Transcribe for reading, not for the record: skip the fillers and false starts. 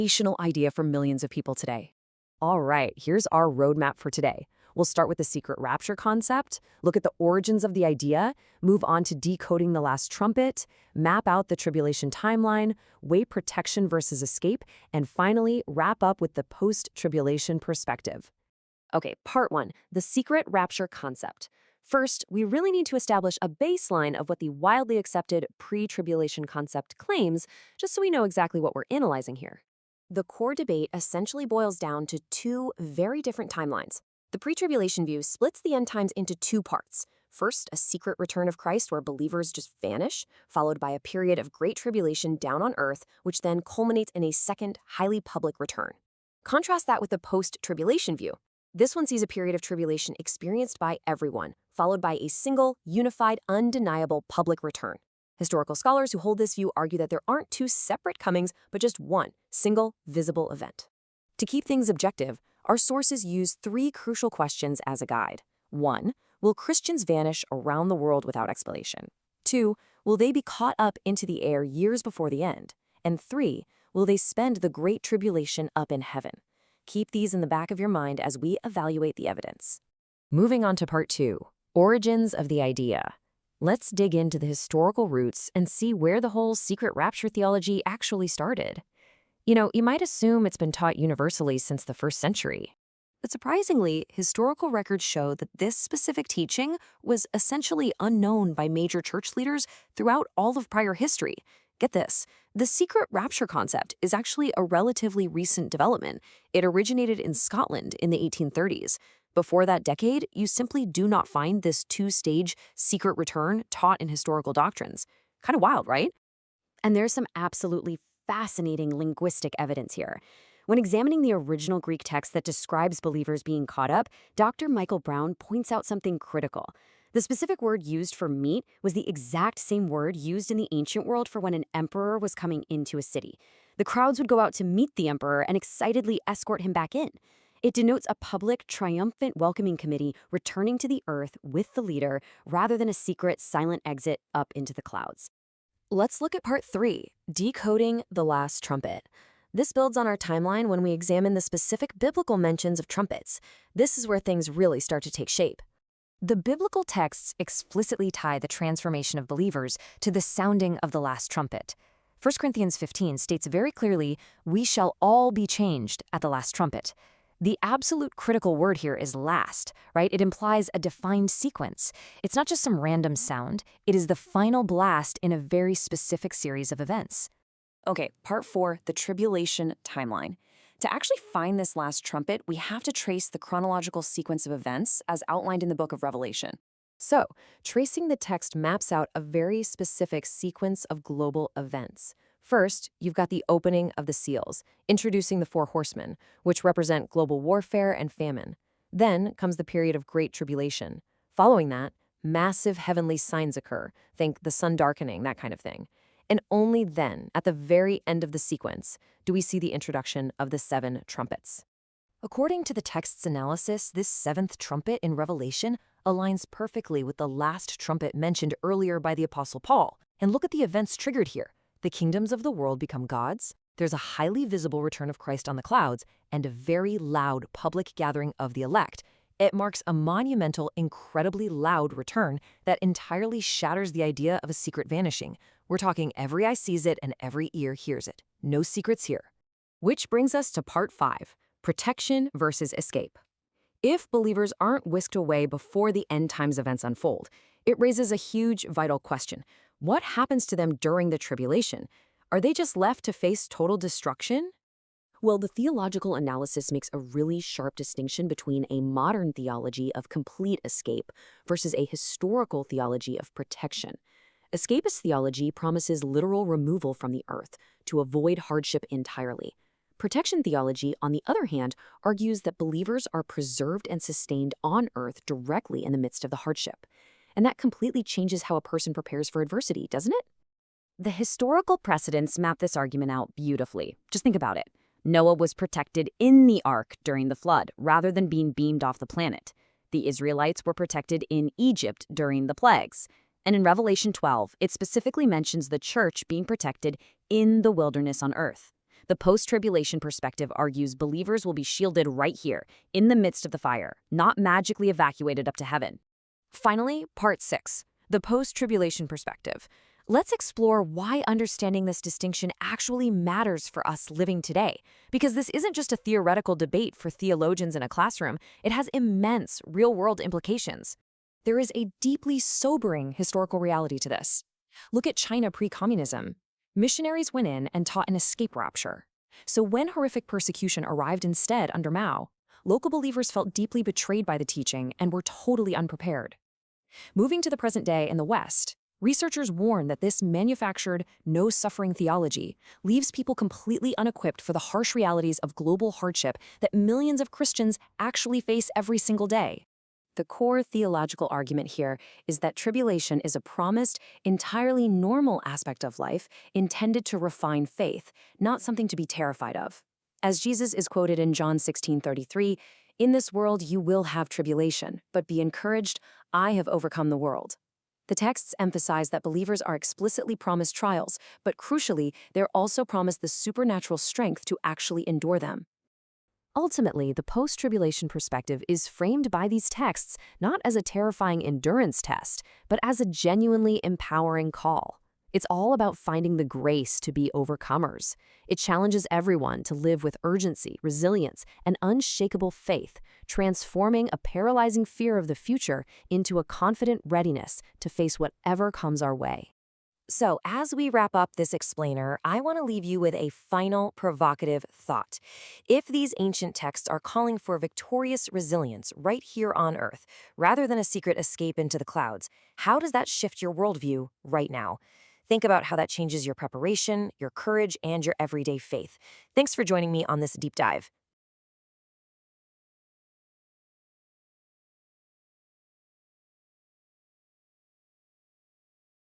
Foundational idea for millions of people today. All right, here's our roadmap for today. We'll start with the secret rapture concept, look at the origins of the idea, move on to decoding the last trumpet, map out the tribulation timeline, weigh protection versus escape, and finally wrap up with the post-tribulation perspective. Okay, part 1, the secret rapture concept. First, we really need to establish a baseline of what the widely accepted pre-tribulation concept claims, just so we know exactly what we're analyzing here. The core debate essentially boils down to two very different timelines. The pre-tribulation view splits the end times into two parts. First, a secret return of Christ where believers just vanish, followed by a period of great tribulation down on earth, which then culminates in a second, highly public return. Contrast that with the post-tribulation view. This one sees a period of tribulation experienced by everyone, followed by a single, unified, undeniable public return. Historical scholars who hold this view argue that there aren't two separate comings, but just one single, visible event. To keep things objective, our sources use three crucial questions as a guide. 1. Will Christians vanish around the world without explanation? 2. Will they be caught up into the air years before the end? And 3. Will they spend the Great Tribulation up in heaven? Keep these in the back of your mind as we evaluate the evidence. Moving on to part 2, origins of the idea. Let's dig into the historical roots and see where the whole secret rapture theology actually started. You might assume it's been taught universally since the 1st century. But surprisingly, historical records show that this specific teaching was essentially unknown by major church leaders throughout all of prior history. Get this, the secret rapture concept is actually a relatively recent development. It originated in Scotland in the 1830s. Before that decade, you simply do not find this two-stage secret return taught in historical doctrines. Kind of wild, right? And there's some absolutely fascinating linguistic evidence here. When examining the original Greek text that describes believers being caught up, Dr. Michael Brown points out something critical. The specific word used for meet was the exact same word used in the ancient world for when an emperor was coming into a city. The crowds would go out to meet the emperor and excitedly escort him back in. It denotes a public, triumphant welcoming committee returning to the earth with the leader rather than a secret, silent exit up into the clouds. Let's look at part 3, decoding the last trumpet. This builds on our timeline when we examine the specific biblical mentions of trumpets. This is where things really start to take shape. The biblical texts explicitly tie the transformation of believers to the sounding of the last trumpet. 1 Corinthians 15 states very clearly, "We shall all be changed at the last trumpet." The absolute critical word here is last, right? It implies a defined sequence. It's not just some random sound. It is the final blast in a very specific series of events. Okay, part 4, the tribulation timeline. To actually find this last trumpet, we have to trace the chronological sequence of events as outlined in the book of Revelation. So, tracing the text maps out a very specific sequence of global events. First, you've got the opening of the seals, introducing the 4 horsemen, which represent global warfare and famine. Then comes the period of great tribulation. Following that, massive heavenly signs occur. Think the sun darkening, that kind of thing. And only then, at the very end of the sequence, do we see the introduction of the 7 trumpets. According to the text's analysis, this 7th trumpet in Revelation aligns perfectly with the last trumpet mentioned earlier by the Apostle Paul. And look at the events triggered here. The kingdoms of the world become gods, there's a highly visible return of Christ on the clouds, and a very loud public gathering of the elect. It marks a monumental, incredibly loud return that entirely shatters the idea of a secret vanishing. We're talking every eye sees it and every ear hears it. No secrets here. Which brings us to part 5, protection versus escape. If believers aren't whisked away before the end times events unfold, it raises a huge, vital question. What happens to them during the tribulation? Are they just left to face total destruction? Well, the theological analysis makes a really sharp distinction between a modern theology of complete escape versus a historical theology of protection. Escapist theology promises literal removal from the earth to avoid hardship entirely. Protection theology, on the other hand, argues that believers are preserved and sustained on earth directly in the midst of the hardship. And that completely changes how a person prepares for adversity, doesn't it? The historical precedents map this argument out beautifully. Just think about it. Noah was protected in the ark during the flood, rather than being beamed off the planet. The Israelites were protected in Egypt during the plagues. And in Revelation 12, it specifically mentions the church being protected in the wilderness on earth. The post-tribulation perspective argues believers will be shielded right here, in the midst of the fire, not magically evacuated up to heaven. Finally, part 6, the post-tribulation perspective. Let's explore why understanding this distinction actually matters for us living today. Because this isn't just a theoretical debate for theologians in a classroom, it has immense real-world implications. There is a deeply sobering historical reality to this. Look at China pre-communism. Missionaries went in and taught an escape rapture. So when horrific persecution arrived instead under Mao, local believers felt deeply betrayed by the teaching and were totally unprepared. Moving to the present day in the West, researchers warn that this manufactured, no-suffering theology leaves people completely unequipped for the harsh realities of global hardship that millions of Christians actually face every single day. The core theological argument here is that tribulation is a promised, entirely normal aspect of life intended to refine faith, not something to be terrified of. As Jesus is quoted in John 16:33, "In this world you will have tribulation, but be encouraged, I have overcome the world." The texts emphasize that believers are explicitly promised trials, but crucially, they're also promised the supernatural strength to actually endure them. Ultimately, the post-tribulation perspective is framed by these texts not as a terrifying endurance test, but as a genuinely empowering call. It's all about finding the grace to be overcomers. It challenges everyone to live with urgency, resilience, and unshakable faith, transforming a paralyzing fear of the future into a confident readiness to face whatever comes our way. So, as we wrap up this explainer, I want to leave you with a final provocative thought. If these ancient texts are calling for victorious resilience right here on Earth, rather than a secret escape into the clouds, how does that shift your worldview right now? Think about how that changes your preparation, your courage, and your everyday faith. Thanks for joining me on this deep dive.